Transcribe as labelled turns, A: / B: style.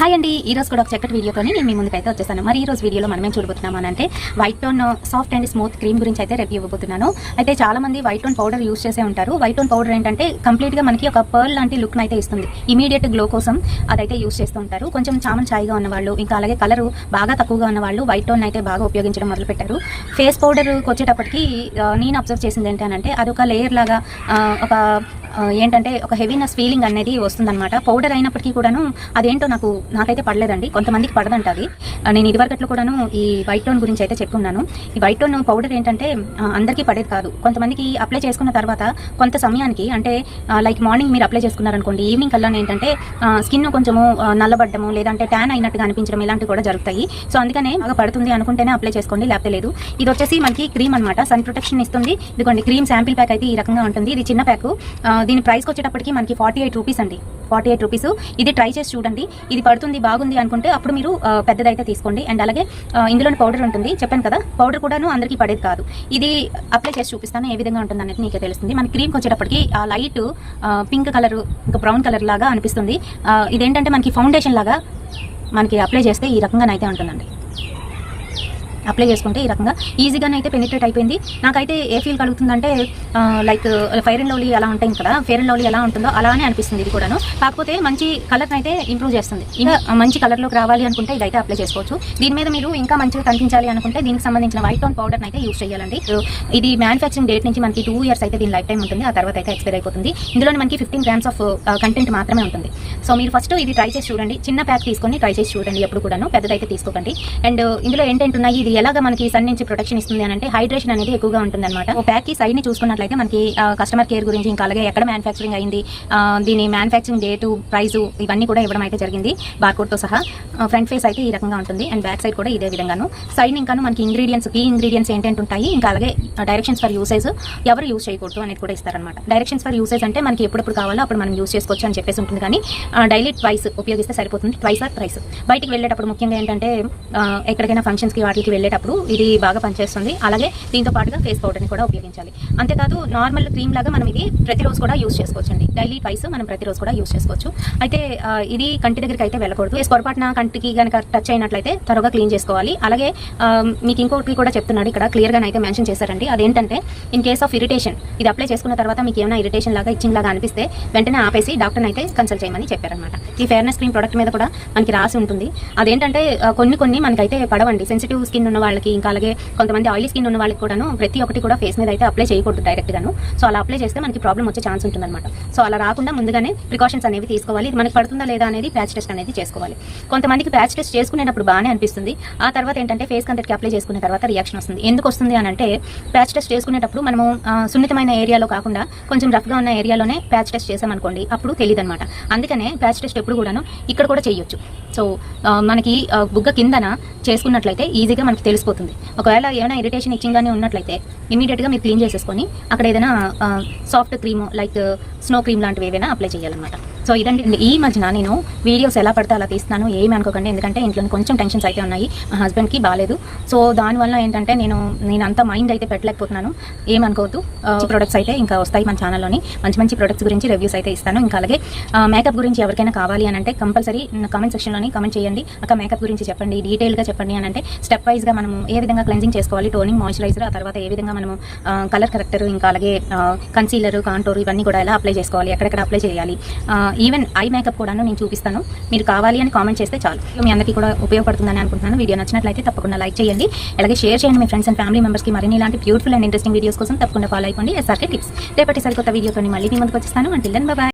A: Hi అండి, ఈ రోజు కూడా ఒక చక్కటి వీడియోతో నేను మీ ముందుకైతే వచ్చేసాను. మరి ఈ రోజు వీడియోలో మనం ఏం చూడబోతున్నాం అంటే white tone soft and smooth cream గురించి అయితే రివ్యూ ఇవ్వబోతున్నాను. అయితే చాలా మంది వైట్ టోన్ పౌడర్ యూస్ చేసే ఉంటారు. వైట్ టోన్ పౌడర్ ఏంటంటే కంప్లీట్ గా మనకి ఒక పర్ల్ లాంటి లుక్ అయితే ఇస్తుంది. ఇమీడియట్ గ్లో కోసం అదైతే యూస్ చేస్తూ ఉంటారు. కొంచెం చామన్ ఛాయిగా ఉన్న వాళ్ళు, ఇంకా అలాగే కలర్ బాగా తక్కువగా ఉన్న వాళ్ళు వైట్ టోన్ అయితే బాగా ఉపయోగించడం మొదలు పెట్టారు. ఫేస్ పౌడర్ వచ్చేటప్పటికి నేను అబ్జర్వ్ చేసింది ఏంటంటే అదొక లేయర్ లాగా ఒక ఏంటంటే ఒక హెవీనెస్ ఫీలింగ్ అనేది వస్తుందన్నమాట. పౌడర్ అయినప్పటికీ కూడాను అదేంటో నాకైతే పడలేదండి. కొంతమందికి పడదంట అది. నేను ఇదివరకట్లో కూడాను ఈ వైట్ టోన్ గురించి అయితే చెప్పుకున్నాను. ఈ వైట్ టోన్ పౌడర్ ఏంటంటే అందరికీ పడేది కాదు. కొంతమందికి అప్లై చేసుకున్న తర్వాత కొంత సమయానికి, అంటే లైక్ మార్నింగ్ మీరు అప్లై చేసుకున్నారనుకోండి, ఈవినింగ్ కల్లా ఏంటంటే స్కిన్ కొంచెము నల్లబడ్డము, లేదంటే ట్యాన్ అయినట్టుగా అనిపించడం, ఇలాంటివి కూడా జరుగుతాయి. సో అందుకనే బాగా పడుతుంది అనుకుంటేనే అప్లై చేసుకోండి, లేకపోతే లేదు. ఇది వచ్చేసి మనకి క్రీమ్ అనమాట. సన్ ప్రొటెక్షన్ ఇస్తుంది. ఇదిగోండి క్రీమ్ శాంపిల్ ప్యాక్ అయితే ఈ రకంగా ఉంటుంది. ఇది చిన్న ప్యాక్. దీని ప్రైస్కి వచ్చేటప్పటికి మనకి 48 రూపీస్ అండి. 48 రూపీస్. ఇది ట్రై చేసి చూడండి. ఇది పడుతుంది, బాగుంది అనుకుంటే అప్పుడు మీరు పెద్దదైతే తీసుకోండి. అండ్ అలాగే ఇందులోని పౌడర్ ఉంటుంది, చెప్పాను కదా. పౌడర్ కూడాను అందరికీ పడేది కాదు. ఇది అప్లై చేసి చూపిస్తాను ఏ విధంగా ఉంటుంది అనేది మీకే తెలుస్తుంది. మన క్రీమ్కి వచ్చేటప్పటికి ఆ లైట్ పింక్ కలర్, ఇంకా బ్రౌన్ కలర్ లాగా అనిపిస్తుంది. ఇదేంటంటే మనకి ఫౌండేషన్ లాగా మనకి అప్లై చేస్తే ఈ రకంగానైతే ఉంటుందండి. అప్లై చేసుకుంటే ఈ రకంగా ఈజీగానైతే పెనిట్రేట్ అయిపోయింది. నాకైతే ఏ ఫీల్ కలుగుతుందంటే లైక్ ఫెయిర్ అండ్ లవ్లీ ఎలా ఉంటాయి కదా, ఫెయిర్ అండ్ లవ్లీ ఎలా ఉంటుందో అలానే అనిపిస్తుంది ఇది కూడాను. కాకపోతే మంచి కలర్ అయితే ఇంప్రూవ్ చేస్తుంది. ఇంకా మంచి కలర్లోకి రావాలి అనుకుంటే ఇదైతే అప్లై చేసుకోవచ్చు. దీని మీద మీరు ఇంకా మంచిగా కనిపించాలి అనుకుంటే దీనికి సంబంధించిన వైట్ టోన్ పౌడర్ అయితే యూస్ చేయాలండి. ఇది మ్యానుఫ్యాక్చరింగ్ డేట్ నుంచి మనకి 2 ఇయర్స్ అయితే దీని లైఫ్ టైం ఉంటుంది. ఆ తర్వాత అయితే ఎక్స్పైర్ అయిపోతుంది. ఇందులో మనకి 15 grams ఆఫ్ కంటెంట్ మాత్రమే ఉంటుంది. సో మీరు ఫస్ట్ ఇది ట్రై చేసి చూడండి. చిన్న ప్యాక్ తీసుకొని ట్రై చేసి చూడండి ఎప్పుడు కూడాను, పెద్దదైతే తీసుకోకండి. అండ్ ఇందులో ఏంటంటున్నాయి, ఇది ఎలాగా మనకి సన్ నుంచి ప్రొటెక్షన్ ఇస్తుంది అని అంటే హైడ్రేషన్ అనేది ఎక్కువగా ఉంటుంది అనమాట. ఒక ప్యాక్ కి సైడ్ ని చూసుకున్నట్లయితే మనకి కస్టమర్ కేర్ గురించి, ఇంకా అలాగే ఎక్కడ మ్యానుఫ్యాక్చరింగ్ అయింది, దీని మ్యానుఫ్యాక్చరింగ్ డేటు, ప్రైస్ ఇవన్నీ కూడా ఇవ్వడం అయితే జరిగింది బార్కోడ్ తో సహా. ఫ్రంట్ ఫేస్ అయితే ఈ రకంగా ఉంటుంది. అండ్ బ్యాక్ సైడ్ కూడా ఇదే విధంగాను. సైడ్ ఇంకా మనకి ఇంగ్రీడియంట్స్, కీ ఇంగ్రీడియంట్స్ ఏంటంటే ఉంటాయి. ఇంకా అలాగే డైరెక్షన్స్ ఫర్ యూసేజ్, ఎవరు యూస్ చేయకూడదు అనేది కూడా ఇస్తారనమాట. డైరెక్షన్స్ ఫర్ యూసేజ్ అంటే మనకి ఎప్పుడప్పుడు కావాలో అప్పుడు మనం యూస్ చేసుకోవచ్చు అని చెప్పేసి ఉంటుంది. కానీ డైలీ ట్వైస్ ఉపయోగిస్తే సరిపోతుంది. Twice or thrice. బయటికి వెళ్ళేటప్పుడు ముఖ్యంగా ఏంటంటే ఎక్కడికైనా ఫంక్షన్స్ కి వాటికి వెళ్ళేటప్పుడు ఇది బాగా పనిచేస్తుంది. అలాగే దీంతో పాటుగా ఫేస్ పౌడర్ని కూడా ఉపయోగించాలి. అంతేకాదు నార్మల్ క్రీమ్ లాగా మనం ఇది ప్రతిరోజు కూడా యూస్ చేసుకోవచ్చండి. డైలీ ట్వైస్ మనం ప్రతిరోజు కూడా యూస్ చేసుకోవచ్చు. అయితే ఇది కంటి దగ్గరికి అయితే వెళ్ళకూడదు. పొరపాటున కంటికి కనుక టచ్ అయినట్లయితే త్వరగా క్లీన్ చేసుకోవాలి. అలాగే మీకు ఇంకొకటి కూడా చెప్తున్నాడు ఇక్కడ, క్లియర్ గా అయితే మెన్షన్ చేశారండి. అదేంటంటే ఇన్ కేస్ ఆఫ్ ఇరిటేషన్, ఇది అప్లై చేసుకున్న తర్వాత మీకు ఏమైనా ఇరిటేషన్ లాగా, ఇచ్చింగ్ లాగా అనిపిస్తే వెంటనే ఆపేసి డాక్టర్ అయితే కన్సల్ట్ చేయమని చెప్పారనమాట. ఈ ఫెయిర్నెస్ క్రీమ్ ప్రొడక్ట్ మీద కూడా మనకి రాసి ఉంటుంది. అదేంటంటే కొన్ని మనకైతే పడవండి. సెన్సిటివ్ స్కిన్ ఉన్న వాళ్ళకి, ఇంకా అలాగే కొంతమంది ఆయిలీ స్కిన్ ఉన్న వాళ్ళకి కూడాను ప్రతి ఒక్కటి కూడా ఫేస్ మీద అయితే అప్లై చేయకూడదు డైరెక్ట్ గాను. సో అలా అప్లై చేస్తే మనకి ప్రాబ్లం వచ్చే ఛాన్స్ ఉంటుంది అనమాట. సో అలా రాకుండా ముందుగానే ప్రికాషన్స్ అనేవి తీసుకోవాలి. ఇది మనకి పడుతుందా లేదా అనేది ప్యాచ్ టెస్ట్ అనేది చేసుకోవాలి. కొంతమందికి ప్యాచ్ టెస్ట్ చేసుకునేటప్పుడు బాగానే అనిపిస్తుంది. ఆ తర్వాత ఏంటంటే ఫేస్ కంతటికి అప్లై చేసుకున్న తర్వాత రియాక్షన్ వస్తుంది. ఎందుకు వస్తుంది అని అంటే, ప్యాచ్ టెస్ట్ చేసుకునేటప్పుడు మనము సున్నితమైన ఏరియాలో కాకుండా కొంచెం రఫ్గా ఉన్న ఏరియాలోనే ప్యాచ్ టెస్ట్ చేసామనుకోండి, అప్పుడు తెలియదు అనమాట. అందుకనే ప్యాచ్ టెస్ట్ ఎప్పుడు కూడాను ఇక్కడ కూడా చేయొచ్చు. సో మనకి బుగ్గ కిందన చేసుకున్నట్లయితే ఈజీగా మనకి తెలిసిపోతుంది. ఒకవేళ ఏమైనా ఇరిటేషన్ ఇచ్చింగ్ గానే ఉన్నట్లయితే ఇమీడియట్గా మీరు క్లీన్ చేసేసుకొని అక్కడ ఏదైనా soft cream like snow cream లాంటివి ఏవైనా అప్లై చేయాలన్నమాట. సో ఇదండి. ఈ మధ్యన నేను వీడియోస్ ఎలా పడితే అలా తీస్తున్నాను, ఏమి అనుకోకండి. ఎందుకంటే ఇంట్లో కొంచెం టెన్షన్స్ అయితే ఉన్నాయి. మా హస్బెండ్కి బాగాలేదు. సో దానివల్ల ఏంటంటే నేను అంత మైండ్ అయితే పెట్టలేకపోతున్నాను. ఏమనుకోవద్దు. ప్రొడక్ట్స్ అయితే ఇంకా వస్తాయి మన ఛానల్లోని. మంచి ప్రొడక్ట్స్ గురించి రివ్యూస్ అయితే ఇస్తాను. ఇంకా అలాగే మేకప్ గురించి ఎవరికైనా కావాలి అని అంటే కంపల్సరీ కామెంట్ సెక్షన్లోని కామెంట్ చేయండి. అక్క మేకప్ గురించి చెప్పండి, డీటెయిల్గా చెప్పండి అని అంటే స్టెప్ వైజ్గా మనము ఏ విధంగా క్లెన్జింగ్ చేసుకోవాలి, టోనింగ్, మాయిశ్చరైజర్, ఆ తర్వాత ఏ విధంగా మనము కలర్ కరెక్టర్, ఇంకా అలాగే కన్సీలర్, కాంటోర్ ఇవన్నీ కూడా ఎలా అప్లై చేసుకోవాలి, ఎక్కడెక్కడ అప్లై చేయాలి, ఈవెన్ ఐ మేకప్ కూడా నేను చూపిస్తాను. మీరు కావాలి అని కామెంట్ చేస్తే చాలు. మీ అందరికీ కూడా ఉపయోగపడుతుందని అనుకుంటున్నాను. వీడియో నచ్చినట్లయితే తప్పకుండా లైక్ చేయండి. అలాగే షేర్ చేయండి మీ ఫ్రెండ్స్ అండ్ ఫ్యామిలీ మెంబర్స్కి. మరిన్ని ఇలాంటి బ్యూటిఫుల్ అండ్ ఇంట్రెస్టింగ్ వీడియోస్ కోసం తప్పకుండా ఫాలో అయిపోండి SRK టిప్స్. రేపటి సరికొత్త వీడియోతో మళ్ళీ మీ ముందుకు వచ్చేస్తాను. Until then by.